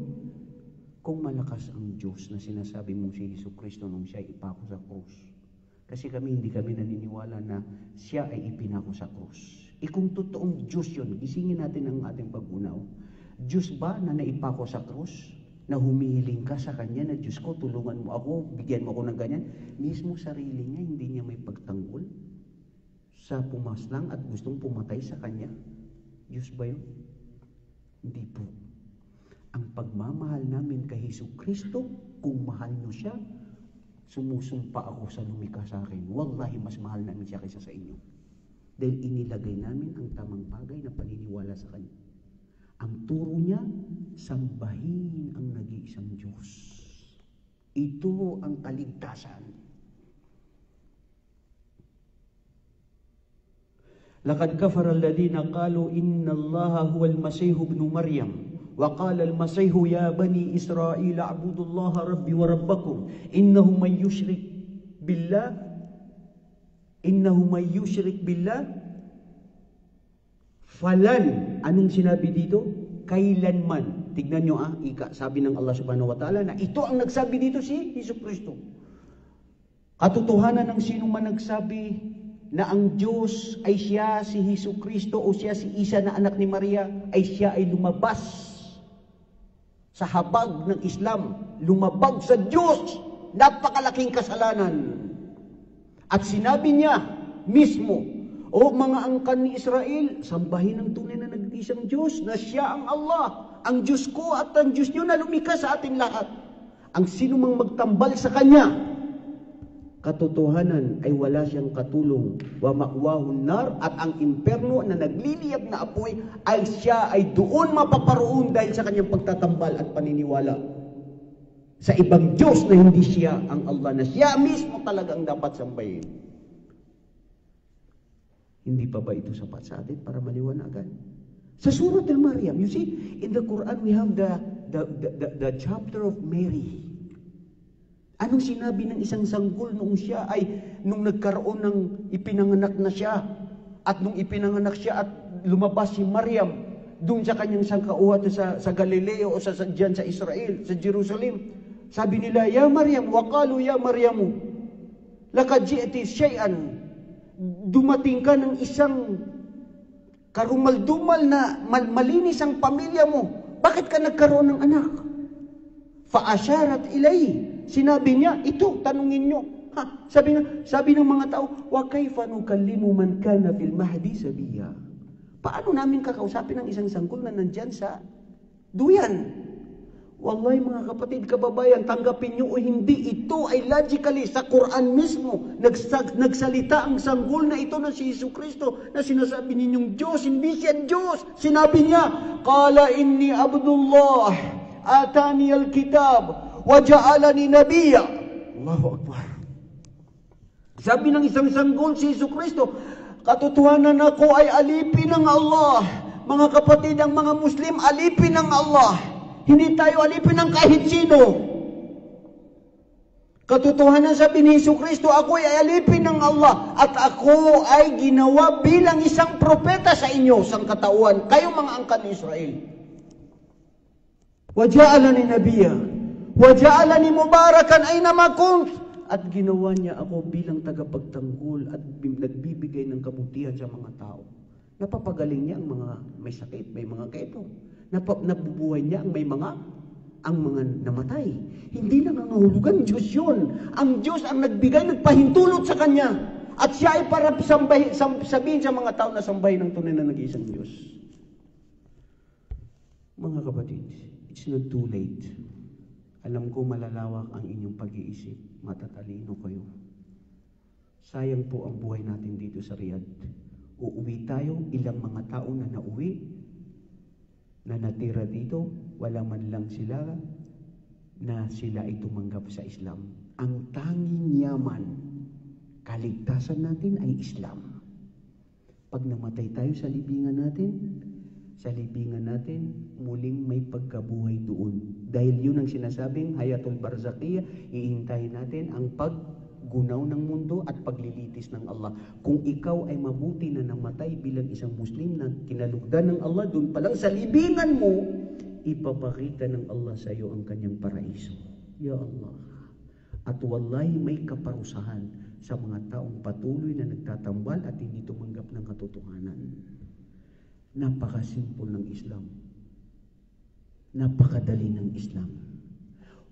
Kung malakas ang Diyos na sinasabi mong si Jesucristo nung siya ipako sa krus. Kasi hindi kami naniniwala na siya ay ipinako sa krus. Kung totoong Diyos yun, gisingin natin ang ating pag-unaw. Diyos ba na naipako sa krus? Na humihiling ka sa Kanya na Diyos ko, tulungan mo ako, bigyan mo ako ng ganyan. Mismo sarili niya, hindi niya may pagtanggol sa pumaslang at gustong pumatay sa Kanya. Diyos ba yun? Hindi po. Ang pagmamahal namin kay Jesucristo, kung mahal nyo siya, sumusumpa ako sa lumikha sa akin. Wallahi, mas mahal namin siya kaysa sa inyo. Dahil inilagay namin ang tamang bagay na paniniwala sa Kanya. Ang turo niya, sambahin ang nag-iisang Diyos. Ito ang kaligtasan. Laqad kafara alladhina qalu inna Allaha huwal Masih ibn Maryam. وقال المسيح يا بني إسرائيل اعبدوا الله ربي وربكم إنه من يشرك بالله falan. Anong sinabi dito? Kailanman. Tignan nyo sabi ng Allah subhanahu wa ta'ala na ito ang nagsabi dito si Jesucristo. Katotohanan ng sino man nagsabi na ang Diyos ay siya si Jesucristo o siya si Isa na anak ni Maria, ay siya ay lumabas sa habag ng Islam, lumabag sa Diyos napakalaking kasalanan. At sinabi niya mismo, o mga angkan ni Israel, sambahin ang tunay na nag-iisang Diyos, na siya ang Allah, ang Diyos ko at ang Diyos niyo na lumikha sa ating lahat. Ang sino mang magtambal sa Kanya, katotohanan ay wala siyang katulong. Wa ma'wahun nar, at ang imperno na nagliliyab na apoy ay siya ay doon mapaparoon dahil sa kanyang pagtatambal at paniniwala sa ibang Diyos na hindi siya ang Allah, na siya mismo talagang dapat sambahin. Hindi pa ba ito sapat sa atin para maliwanagan? Sa Surah Al-Maryam, you see, in the Quran we have the chapter of Mary. Anong sinabi ng isang sanggol nung nagkaroon ng ipinanganak na siya, at nung ipinanganak siya at lumabas si Maryam doon sa kanyang sangkauhat sa Galileo o diyan sa Israel, sa Jerusalem. Sabi nila, "Ya Maryam, waqalu ya Maryamu, laqad ji'ti shay'an." Dumating ka ng isang karumaldumal na malinis ang pamilya mo. Bakit ka nagkaroon ng anak? Fa'asharat ilay. Sinabi niya, ito, tanungin nyo. Sabi ng mga tao, wa kayfa nukallimu man kana fil mahdi sabiya. Paano namin kakausapin ng isang sanggol na nandyan sa duyan? Wallahi mga kapatid, kababayan, tanggapin nyo o hindi, ito ay logically sa Quran mismo. Nagsalita ang sanggol na ito na si Jesucristo, na sinasabi ninyong Diyos, hindi siya Diyos. Sinabi niya, "Qala inni Abdullah, atani al-kitab, wa ja'alani nabiyya." Allahu Akbar. Sabi ng isang sanggol si Jesucristo, katotohanan ako ay alipin ng Allah. Mga kapatid, ang mga Muslim, alipin ng Allah. Hindi tayo alipin ng kahit sino. Katotohanan sabi ni Jesucristo, ako ay alipin ng Allah at ako ay ginawa bilang isang propeta sa inyo, sangkatauhan, kayong mga angkan ni Israel. Waja'alani nabiyya, waja'alani mubarakan aynama kunt, at ginawa niya ako bilang tagapagtanggol at nagbibigay ng kabutihan sa mga tao. Napapagaling niya ang mga may sakit, may mga keto. Nabubuhay niya ang mga namatay. Hindi nangangahulugan Diyos yun. Ang Diyos ang nagbigay, nagpahintulot sa Kanya. At siya ay para sabihin sa mga tao na sambahin ng tunay na nag-iisang Diyos. Mga kapatid, it's not too late. Alam ko malalawak ang inyong pag-iisip. Matatalino kayo. Sayang po ang buhay natin dito sa Riyadh. Uuwi tayo, ilang mga tao na nauwi, na natira dito, wala man lang sila na sila ay tumanggap sa Islam. Ang tanging yaman, kaligtasan natin ay Islam. Pag namatay tayo sa libingan natin, muling may pagkabuhay doon. Dahil yun ang sinasabing Hayatul Barzakhiya, ihintayin natin ang paggunaw ng mundo at paglilitis ng Allah. Kung ikaw ay mabuti na namatay bilang isang Muslim na kinalugdan ng Allah, doon pa lang sa libingan mo, ipapakita ng Allah sa iyo ang kanyang paraiso. Ya Allah. At wallahi may kaparusahan sa mga taong patuloy na nagtatambal at hindi tumanggap ng katotohanan. Napakasimple ng Islam. Napakadali ng Islam.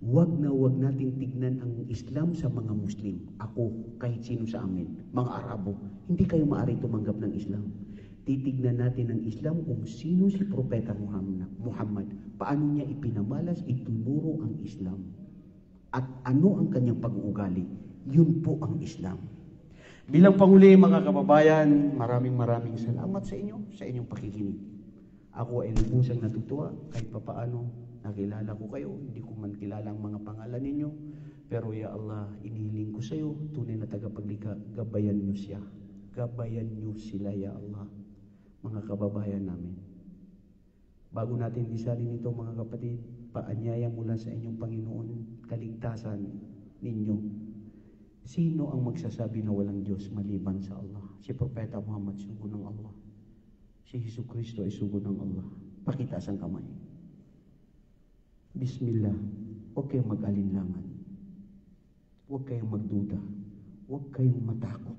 Huwag nating tignan ang Islam sa mga Muslim. Ako, kahit sino sa amin, mga Arabo, hindi kayo maaari tumanggap ng Islam. Titignan natin ang Islam kung sino si Propeta Muhammad. Paano niya ipinamalas, itinuro ang Islam. At ano ang kanyang pag-uugali. Yun po ang Islam. Bilang panghuli mga kababayan, maraming salamat sa inyong pakikinig. Ako ay lubusang natutuwa kahit papaano nakilala ko kayo, hindi ko man kilala ang mga pangalan ninyo, pero ya Allah, inihiling ko sa iyo, tunay na tagapaglikha, gabayan niyo siya. Gabayan niyo sila ya Allah, mga kababayan namin. Bago natin lisanin ito mga kapatid, paanyaya mula sa inyong Panginoon, kaligtasan ninyo. Sino ang magsasabi na walang Diyos maliban sa Allah? Si Propeta Muhammad, sugo ng Allah. Si Jesucristo ay sugo ng Allah. Pakitaas ang kamay. Bismillah. Huwag kayong mag-alinlangan. Huwag kayong magduda. Huwag kayong matakot.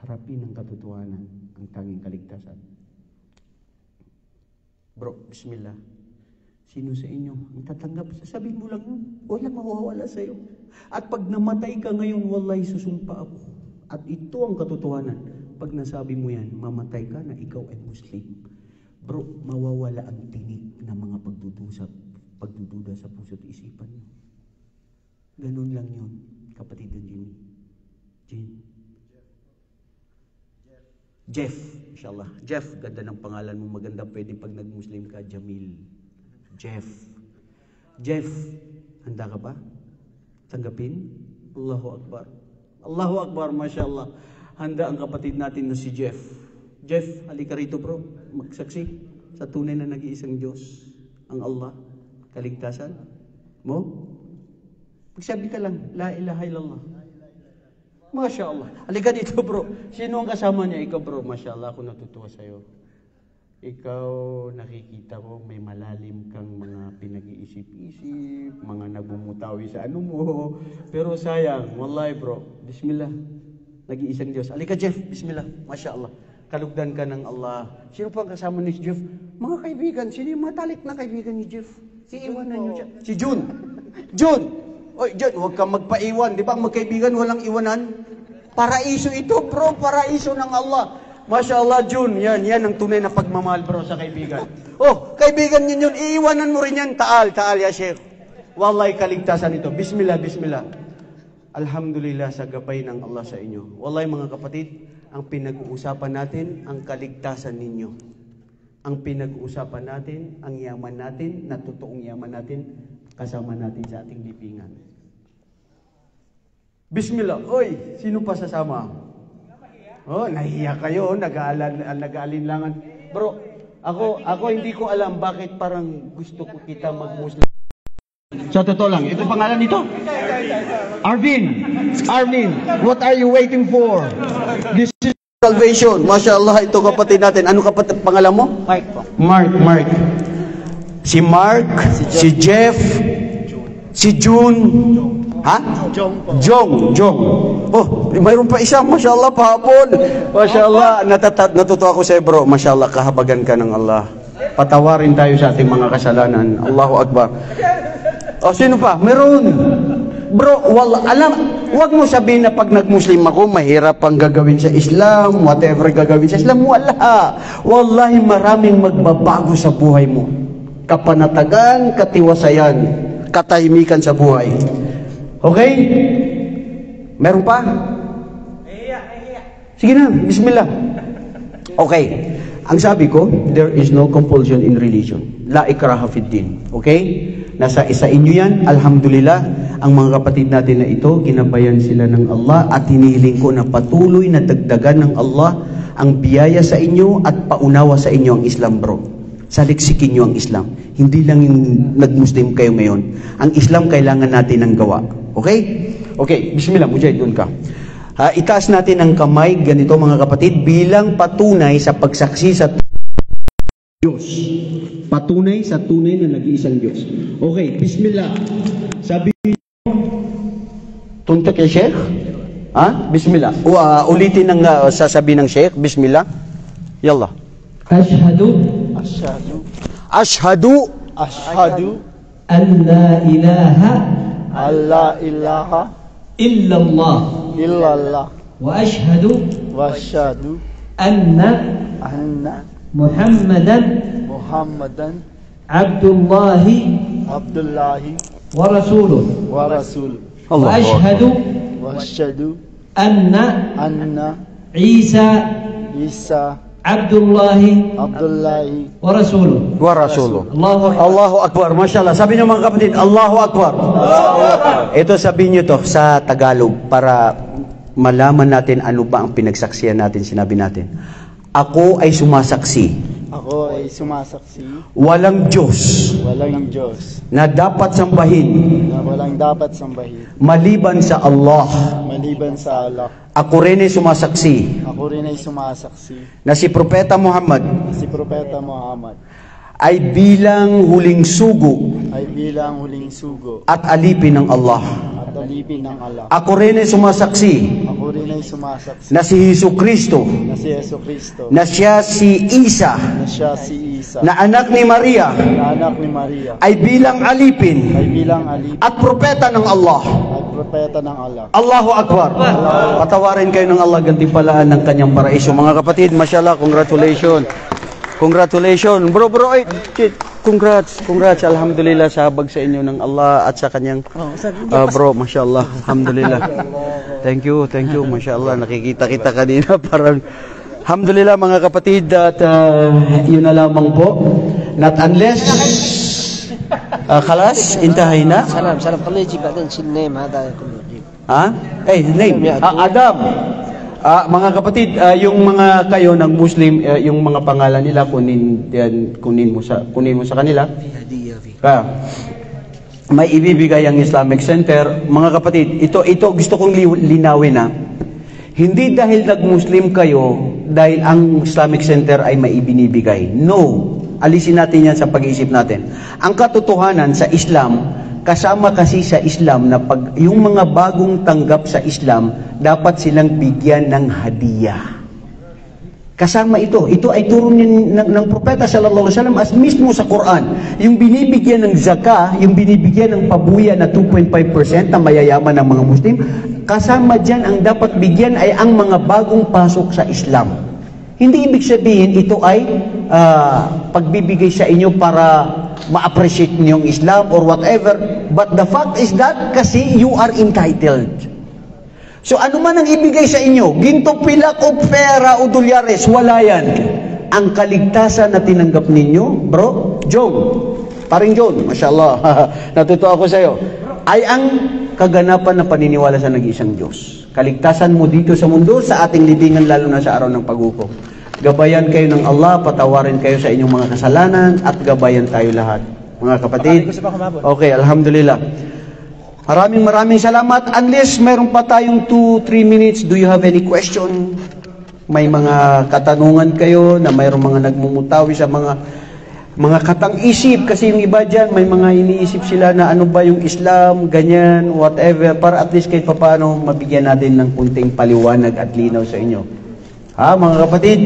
Harapin ang katotohanan, ang tanging kaligtasan. Bro, bismillah. Sino sa inyo ang tatanggap? Sasabihin mo lang yun. Wala mawawala sa'yo. At pag namatay ka ngayon, wallahi susumpa ako. At ito ang katotohanan. Pag nasabi mo yan, mamatay ka na ikaw ay Muslim. Bro, mawawala ang tinik ng mga pagdududa sa puso't isipan mo. Ganun lang yun, kapatid ng Jimmy. Jeff, inshallah. Jeff, ganda ng pangalan mo. Maganda pwede pag nag-Muslim ka, Jamil. Jeff, handa ka ba? Tanggapin? Allahu Akbar. Allahu Akbar, mashallah. Handa ang kapatid natin na si Jeff. Jeff, halika rito bro. Magsaksi sa tunay na nag-iisang Diyos. Ang Allah. Kaligtasan mo. Magsabi ka lang, la ilaha illallah. Mashallah. Halika dito bro. Sino ang kasama niya? Ikaw bro. Mashallah, ako natutuwa sa'yo. Ikaw, nakikita ko, may malalim kang mga pinag-iisip-isip, mga nagmumutawi sa ano mo. Pero sayang, wallahi bro, bismillah, nag-iisang Diyos. Alika Jeff, bismillah, masya Allah. Kalugdan ka ng Allah. Sino pa ang kasama ni Jeff? Mga kaibigan, sino yung matalik na kaibigan ni Jeff? Iiwanan niyo siya. Si June. Oy, June, huwag kang magpaiwan. Di ba ang magkaibigan, walang iwanan? Paraiso ito bro, paraiso ng Allah. Masya Allah, June, yan ang tunay na pagmamahal bro sa kaibigan. Oh, kaibigan niyo yun, iiwanan mo rin yan. Taal ya Sheikh. Wallahi kaligtasan ito. Bismillah. Alhamdulillah sa gabay ng Allah sa inyo. Wallahi mga kapatid, ang pinag-uusapan natin, ang kaligtasan ninyo. Ang pinag-uusapan natin, ang yaman natin, na totoong yaman natin, kasama natin sa ating libingan. Bismillah. Oy, sino pa sasama? Oh, nahiya kayo, nag-aalinlangan. Bro, ako hindi ko alam bakit parang gusto ko kita mag-Muslim. Sa totoo lang, ito pangalan nito? Arvin, what are you waiting for? This is salvation. Masya Allah, ito kapatid natin. Ano kapatid, pangalan mo? Mark po. Mark. Si Mark, si Jeff, si June, ha? Jong. Oh, mayroon pa isa, Masya Allah, pahapon. Masya Allah, natutuwa ako sa'yo bro. Masya Allah, kahabagan ka ng Allah. Patawarin tayo sa ating mga kasalanan. Allahu Akbar. O, sino pa? Meron. Bro, wag mo sabihin na pag nag-Muslim ako, mahirap ang gagawin sa Islam, whatever gagawin sa Islam. Wala. Wallahi, maraming magbabago sa buhay mo. Kapanatagan, katiwasayan, katahimikan sa buhay. Okay? Meron pa? Sige na, bismillah. Okay. Ang sabi ko, there is no compulsion in religion. La ikraha fid din. Okay? Nasa isa inyo yan. Alhamdulillah, ang mga kapatid natin na ito, ginabayan sila ng Allah at hinihiling ko na patuloy na dagdagan ng Allah ang biyaya sa inyo at paunawa sa inyo ang Islam bro. Saliksikin nyo ang Islam. Hindi lang yung nag-Muslim kayo ngayon. Ang Islam kailangan natin ng gawa. Okay? Okay, bismillah, mujahid, doon ka. Itaas natin ang kamay, ganito mga kapatid, bilang patunay sa pagsaksi sa Diyos. Patunay sa tunay na nag-iisang Diyos. Okay, bismillah. Sabi tunta kay Sheikh? Ha? Bismillah. Ulitin ang sasabihin ng Sheikh. Bismillah. Yallah. Ashhadu an la ilaha illallah wa ashhadu anna Muhammadan Abdullahi wa rasuluh. Wa ashhadu anna Isa Abdullahi wa rasuluh. Allahu Akbar. Mashallah. Sabi niyo mga kapatid, Allahu Akbar. Ito sabihin niyo to sa Tagalog para malaman natin ano ba ang pinagsaksiyan natin, sinabi natin. Ako ay sumasaksi. Walang Diyos. Na dapat sambahin. Maliban sa Allah. Ako rin ay sumasaksi. Na si Propeta Muhammad. Ay bilang huling sugo. At alipin ng Allah. Ako rin ay sumasaksi. Na si Jesu Kristo. Na siya si Isa. Isa, na anak ni Maria, na anak ni Maria, ay bilang alipin ay bilang alip at propeta ng Allah. at propeta ng Allah. Allahu Akbar. Patawarin kayo ng Allah, gantimpalaan ng kanyang paraiso. Mga kapatid, mashallah, congratulations. Congratulations. Bro, congrats. Alhamdulillah, sahabag sa inyo ng Allah at sa kanyang bro, mashallah. Alhamdulillah. Thank you, mashallah. Nakikita kita kanina parang alhamdulillah mga kapatid at yun na lamang po. Not unless خلاص انتهينا. سلام خليه يجيب بعدين شيل نيم هذا كله يجيب. Name. Adam. Mga kapatid, yung mga kayo ng Muslim, yung mga pangalan nila kunin mo sa kanila. May ibibigay ang Islamic Center. Mga kapatid, ito gusto kong linawin na. Hindi dahil nag-Muslim kayo dahil ang Islamic Center ay may ibinibigay. No. Alisin natin yan sa pag-iisip natin. Ang katotohanan sa Islam, kasama kasi sa Islam na pag yung mga bagong tanggap sa Islam, dapat silang bigyan ng hadiah. Kasama ito. Ito ay turo ng propeta sallallahu alaihi wasallam as mismo sa Quran. Yung binibigyan ng zakah, yung binibigyan ng pabuya na 2.5% na mayayaman ng mga Muslim, kasama dyan ang dapat bigyan ay ang mga bagong pasok sa Islam. Hindi ibig sabihin ito ay pagbibigay sa inyo para ma-appreciate niyo yung Islam or whatever. But the fact is that kasi you are entitled. So ano man ang ibigay sa inyo, ginto, pilak o pera o dolyares, wala yan. Ang kaligtasan na tinanggap ninyo, bro, paring John, mashallah, natutuwa ako sa iyo, ay ang kaganapan na paniniwala sa nag-iisang Diyos. Kaligtasan mo dito sa mundo, sa ating libingan, lalo na sa araw ng paghukom. Gabayan kayo ng Allah, patawarin kayo sa inyong mga kasalanan, at gabayan tayo lahat. Mga kapatid, okay, alhamdulillah. Maraming salamat. Unless mayroon pa tayong 2-3 minutes, do you have any question? May mga katanungan kayo na mayroong mga nagmumutawi sa mga katang-isip, kasi yung iba dyan, may mga iniisip sila na ano ba yung Islam, ganyan, whatever, para at least kahit paano mabigyan natin ng kunting paliwanag at linaw sa inyo. Mga kapatid,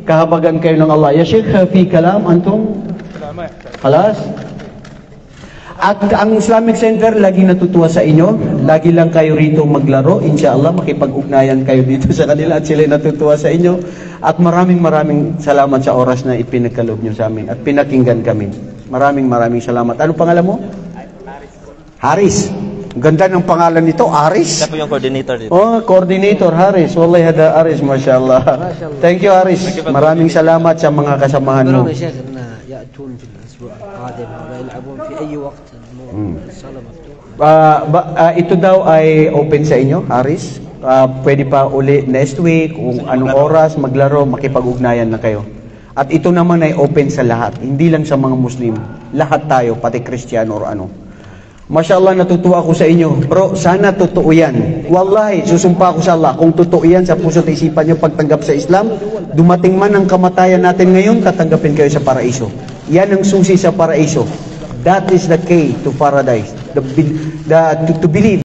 kahabagan kayo ng Allah. Ya Sheikh, fi kalam, antum? Khalas? At ang Islamic Center, lagi natutuwa sa inyo. Lagi lang kayo rito maglaro. Inshallah, makipag-ugnayan kayo dito sa kanila at sila natutuwa sa inyo. At maraming salamat sa oras na ipinagkaloob nyo sa amin at pinakinggan kami. Maraming salamat. Ano pangalan mo? Haris. Ganda ng pangalan nito, Haris. Siya po yung coordinator dito. Oh, coordinator, Haris. Wallahi hada Haris, mashallah. Thank you, Haris. Maraming salamat sa mga kasamahan mo. Ito daw ay open sa inyo, Haris. Pwede pa uli next week, kung anong oras, maglaro, makipag-ugnayan na kayo. At ito naman ay open sa lahat, hindi lang sa mga Muslim. Lahat tayo, pati Kristiyano or ano. Mashallah, natutuwa ako sa inyo. Bro, sana totoo yan. Wallahi, susumpa ako sa Allah. Kung totoo yan sa puso't isipan nyo pagtanggap sa Islam, dumating man ang kamatayan natin ngayon, tatanggapin kayo sa paraiso. Yan ang susi sa paraiso. That is the key to paradise. To believe.